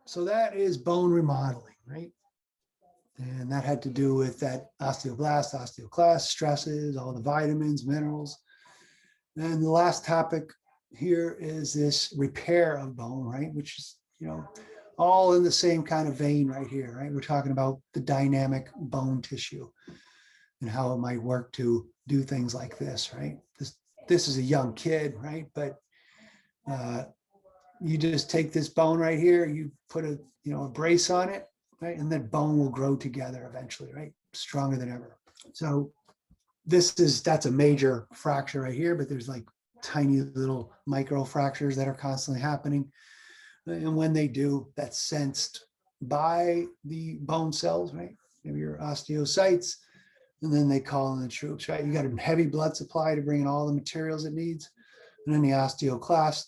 So that is bone remodeling, right? And that had to do with that osteoblast, osteoclast, stresses, all the vitamins, minerals. And the last topic here is this repair of bone, right? Which is, all in the same kind of vein right here, right? We're talking about the dynamic bone tissue and how it might work to do things like this, right? This is a young kid, right? But you just take this bone right here, you put a brace on it, right? And that bone will grow together eventually, right? Stronger than ever. So that's a major fracture right here, but there's like tiny little micro fractures that are constantly happening. And when they do, that's sensed by the bone cells, right? Maybe your osteocytes, and then they call in the troops, right? You got a heavy blood supply to bring in all the materials it needs. And then the osteoclast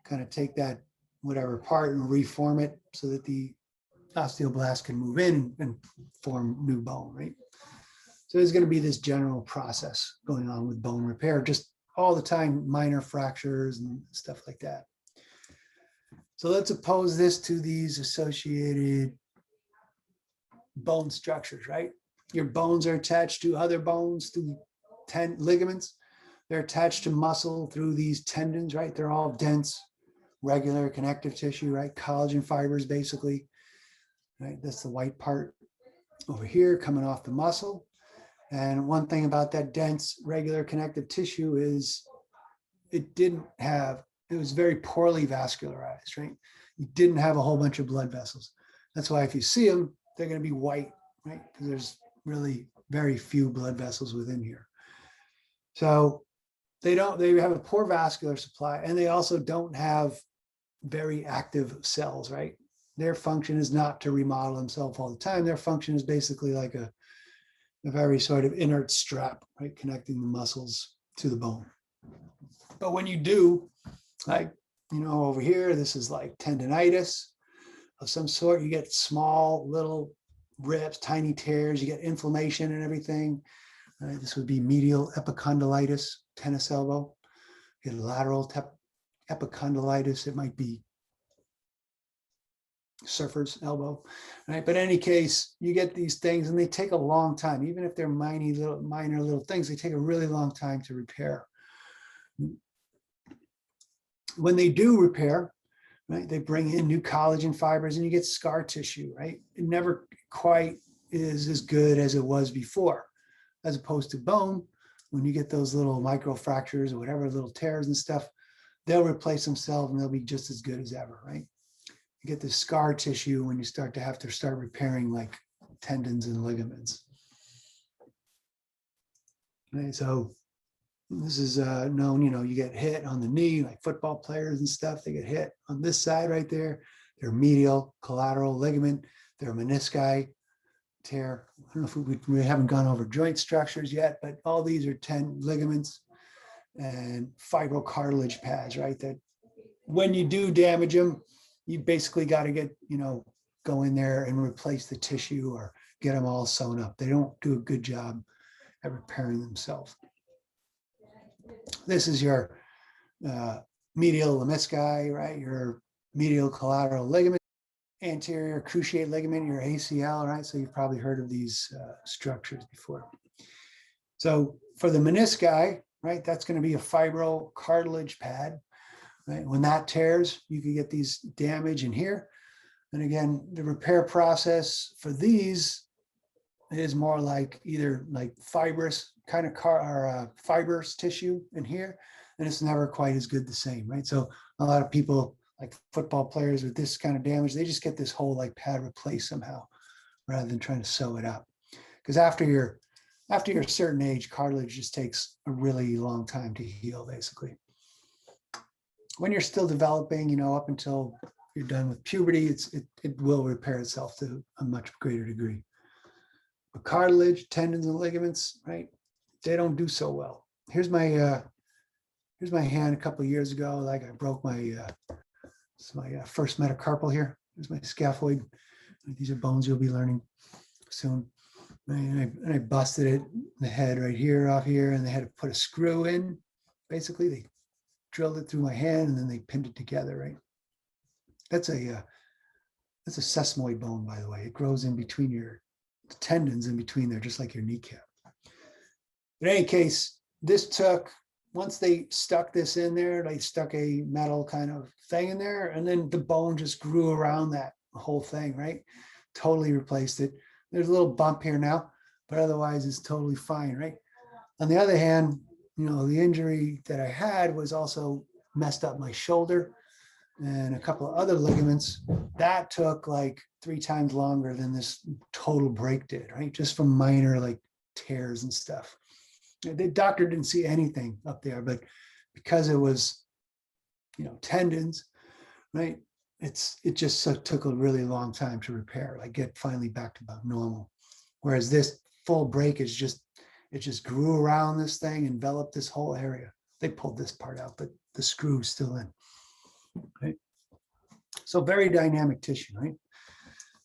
kind of take that whatever part and reform it so that the osteoblast can move in and form new bone, right? So there's going to be this general process going on with bone repair, just all the time, minor fractures and stuff like that. So let's oppose this to these associated bone structures, right? Your bones are attached to other bones through ligaments. They're attached to muscle through these tendons, right? They're all dense, regular connective tissue, right? Collagen fibers, basically, right? That's the white part over here coming off the muscle. And one thing about that dense, regular connective tissue is it was very poorly vascularized, right? You didn't have a whole bunch of blood vessels. That's why if you see them, they're going to be white, right? Because there's really very few blood vessels within here. So they have a poor vascular supply, and they also don't have very active cells, right? Their function is not to remodel themselves all the time. Their function is basically like a very sort of inert strap, right? Connecting the muscles to the bone. But when you do, like, over here, this is like tendonitis of some sort. You get small little rips, tiny tears, you get inflammation and everything. This would be medial epicondylitis, tennis elbow. You get lateral epicondylitis, it might be surfer's elbow, right? But in any case, you get these things and they take a long time. Even if they're minor little things, they take a really long time to repair. When they do repair, right, they bring in new collagen fibers and you get scar tissue, right? It never quite is as good as it was before, as opposed to bone. When you get those little micro fractures or whatever, little tears and stuff, they'll replace themselves and they'll be just as good as ever, right? You get this scar tissue when you start repairing like tendons and ligaments. Right, so this is known, you get hit on the knee, like football players and stuff, they get hit on this side right there. Their medial collateral ligament, their menisci tear. I don't know if we haven't gone over joint structures yet, but all these are ligaments and fibrocartilage pads, right? That when you do damage them, you basically got to get, go in there and replace the tissue or get them all sewn up. They don't do a good job at repairing themselves. This is your medial lemnisci, right? Your medial collateral ligament, anterior cruciate ligament, your ACL, right? So you've probably heard of these structures before. So for the menisci, right, that's going to be a fibrocartilage pad, right? When that tears, you can get these damage in here. And again, the repair process for these is more like either like fibrous kind of fibrous tissue in here, and it's never quite as good the same, right? So a lot of people, like football players with this kind of damage, they just get this whole like pad replaced somehow rather than trying to sew it up. Because after you're a certain age, cartilage just takes a really long time to heal, basically. When you're still developing, up until you're done with puberty, it will repair itself to a much greater degree. But cartilage, tendons, and ligaments, right? They don't do so well. Here's my hand a couple of years ago. Like I broke my first metacarpal here. Here's my scaphoid. These are bones you'll be learning soon. And I busted it in the head right here, off here, and they had to put a screw in. Basically, they drilled it through my hand and then they pinned it together, right? That's a That's a sesamoid bone, by the way. It grows in between your tendons in between there, just like your kneecap. In any case, this took, once they stuck this in there, they stuck a metal kind of thing in there, and then the bone just grew around that whole thing, right? Totally replaced it. There's a little bump here now, but otherwise it's totally fine, right? On the other hand, the injury that I had was also messed up my shoulder and a couple of other ligaments. That took like 3 times longer than this total break did, right? Just from minor like tears and stuff. The doctor didn't see anything up there, but because it was, tendons, right? It just took a really long time to repair, like get finally back to about normal. Whereas this full break is it just grew around this thing, enveloped this whole area. They pulled this part out, but the screw's still in. Right? So very dynamic tissue, right?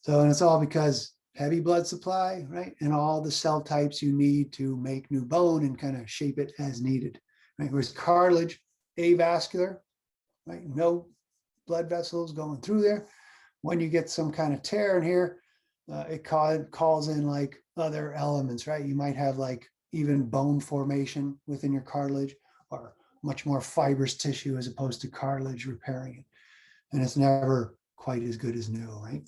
So, and it's all because heavy blood supply, right? And all the cell types you need to make new bone and kind of shape it as needed, right? Whereas cartilage, avascular, right? No blood vessels going through there. When you get some kind of tear in here, it calls in like other elements, right? You might have like even bone formation within your cartilage, or much more fibrous tissue as opposed to cartilage repairing it. And it's never quite as good as new, right?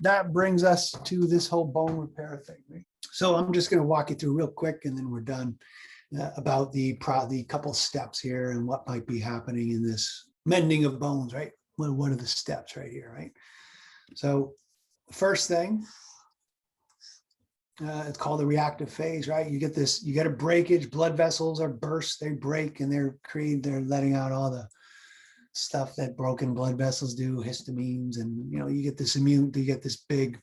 That brings us to this whole bone repair thing, right? So I'm just going to walk you through real quick and then we're done about the couple steps here and what might be happening in this mending of bones, right? What are the steps right here, right? So first thing, it's called the reactive phase, right? You get a breakage, blood vessels are burst, they break, and they're letting out all the stuff that broken blood vessels do, histamines, and you get this big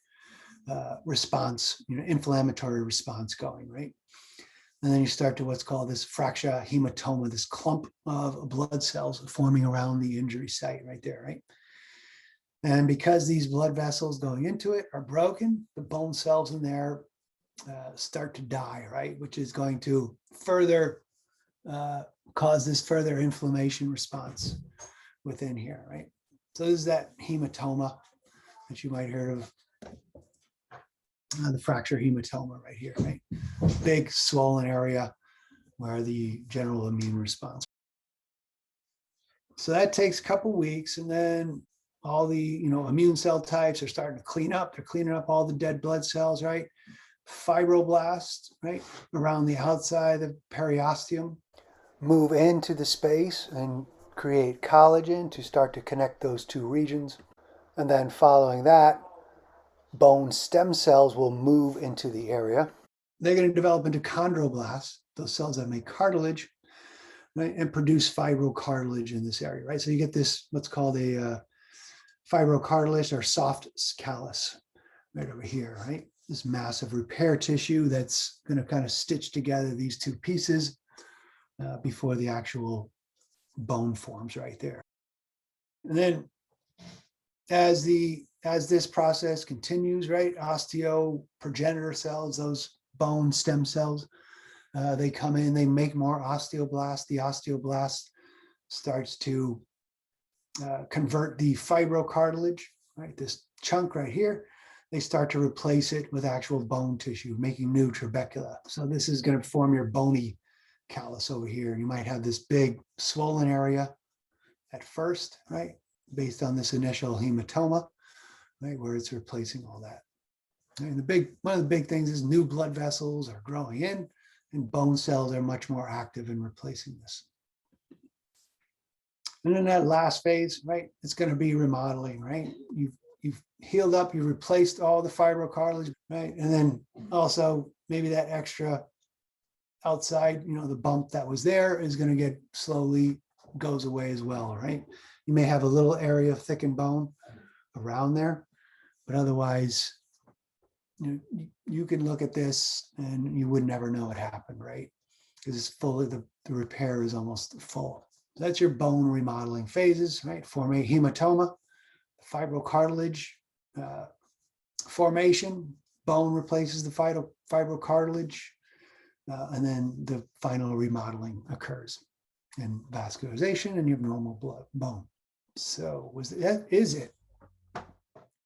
response, inflammatory response going, right? And then you start to what's called this fracture hematoma, this clump of blood cells forming around the injury site right there, right? And because these blood vessels going into it are broken, the bone cells in there start to die, right? Which is going to further cause this further inflammation response within here, right? So this is that hematoma that you might hear of, the fracture hematoma right here, right? Big swollen area where the general immune response. So that takes a couple weeks, and then all the immune cell types are starting to clean up. They're cleaning up all the dead blood cells, right? Fibroblasts, right, around the outside of the periosteum, move into the space and create collagen to start to connect those two regions. And then following that, bone stem cells will move into the area. They're going to develop into chondroblasts, those cells that make cartilage, right, and produce fibrocartilage in this area, right? So you get this, what's called a fibrocartilage or soft callus right over here, right? This massive repair tissue that's going to kind of stitch together these two pieces before the actual bone forms right there. And then as this process continues, right, osteoprogenitor cells, those bone stem cells, they come in, they make more osteoblasts. The osteoblast starts to convert the fibrocartilage, right, this chunk right here, they start to replace it with actual bone tissue, making new trabecula. So this is going to form your bony callus over here. You might have this big swollen area at first, right, based on this initial hematoma, right, where it's replacing all that. And one of the big things is new blood vessels are growing in, and bone cells are much more active in replacing this. And then that last phase, right, it's going to be remodeling, right? You've healed up, you replaced all the fibrocartilage, right? And then also maybe that extra outside, the bump that was there is going to get slowly goes away as well, right? You may have a little area of thickened bone around there, but otherwise, you can look at this and you would never know it happened, right? Because it's fully, the repair is almost full. So that's your bone remodeling phases, right? Form a hematoma, fibrocartilage formation, bone replaces the fibrocartilage, and then the final remodeling occurs and vascularization, and you have normal bone. So is it